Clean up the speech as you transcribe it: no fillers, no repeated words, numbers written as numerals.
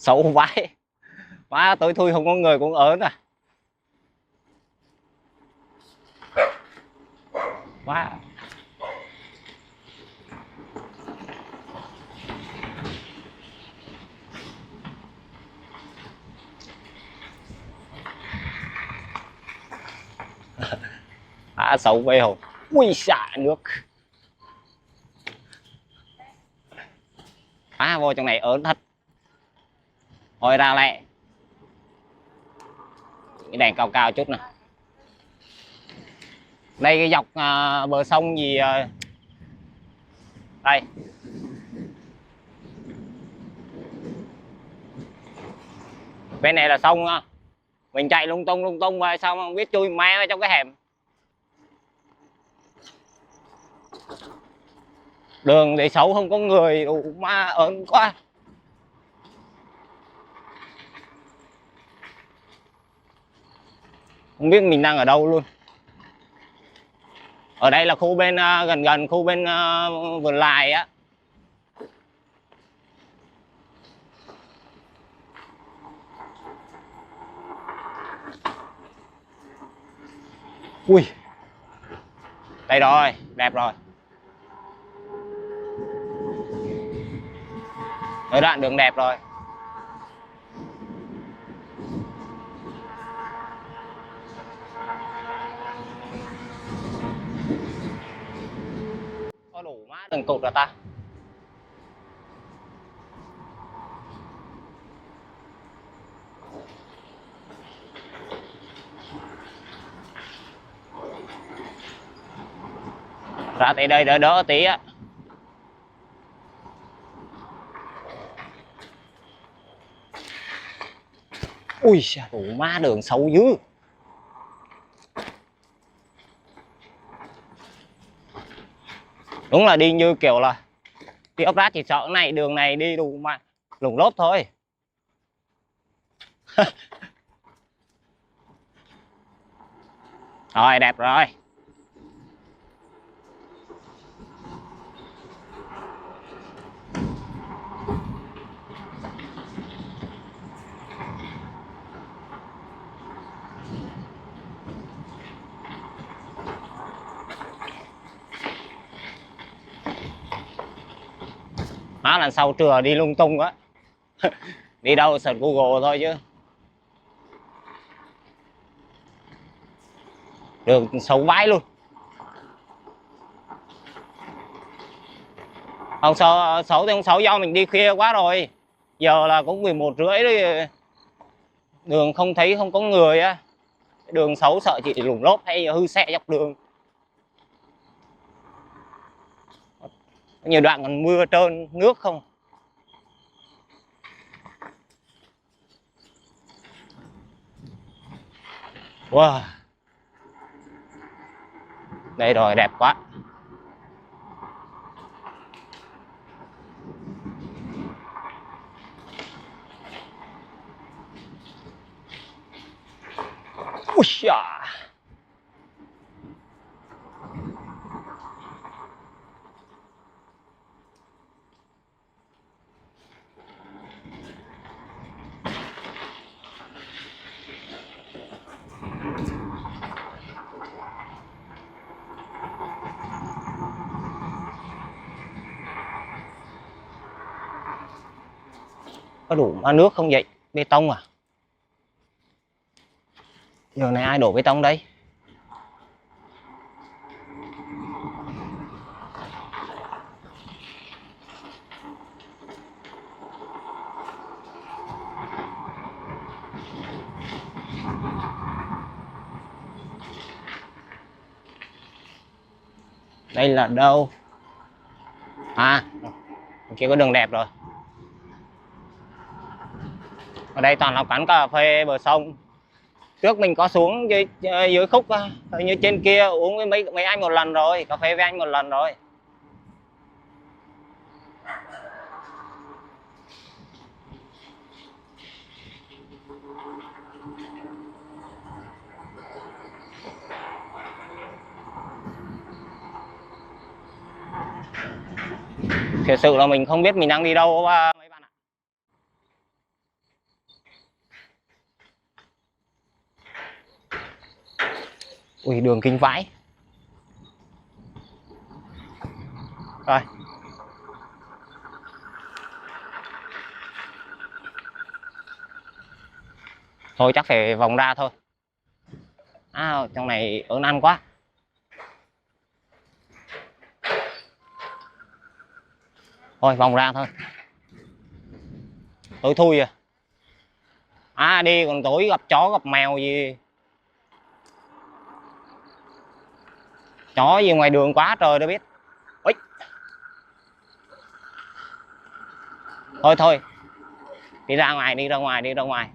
Xấu vãi. Quá tối thui không có người cũng ớn à. Quá. Xấu về hồn. Ui xả nước. Vô trong này ớn thật. Thôi ra lẹ. Cái đèn cao cao chút nè. Đây cái dọc bờ sông gì đây. Bên này là sông. Mình chạy lung tung mà sao không biết chui má trong cái hẻm. Đường thì xấu không có người, ma ớn quá. Không biết mình đang ở đâu luôn. Ở đây là khu bên gần khu bên vườn lài á. Ui. Đây rồi, đẹp rồi. Ở đoạn đường đẹp rồi. Có đủ má từng cột rồi ta. Ra tới đây đỡ đỡ tí á. Ui đủ má đường xấu dữ. Đúng là đi như kiểu là đi ốc rát, chỉ sợ cái này đường này đi đủ mà lủng lốp thôi. Rồi đẹp rồi. Lần sau trưa đi lung tung á. Đi đâu search Google thôi chứ. Đường xấu vãi luôn. Không xấu thì không xấu, do mình đi khuya quá rồi. Giờ là cũng 11h30 rồi. Đường không thấy không có người á. Đường xấu sợ chị lủng lốp hay hư xe dọc đường. Nhiều đoạn còn mưa trơn nước không. Wow. Đây rồi, đẹp quá. Ui da. Có đủ nước không vậy? Bê tông à? Giờ này ai đổ bê tông đây? Đây là đâu? Kia có đường đẹp rồi. Ở đây toàn là quán cà phê bờ sông. Trước mình có xuống dưới khúc hình như trên kia uống với mấy anh một lần rồi, cà phê với anh một lần rồi. Thật sự là mình không biết mình đang đi đâu mấy bạn ạ. Ui, đường kinh vãi. Rồi. Thôi chắc phải vòng ra thôi. Trong này ớn ăn quá. Thôi vòng ra thôi. Tối thui đi còn tối gặp chó gặp mèo gì. Chó gì ngoài đường quá trời đâu biết. Ôi. Thôi thôi. Đi ra ngoài, đi ra ngoài, đi ra ngoài.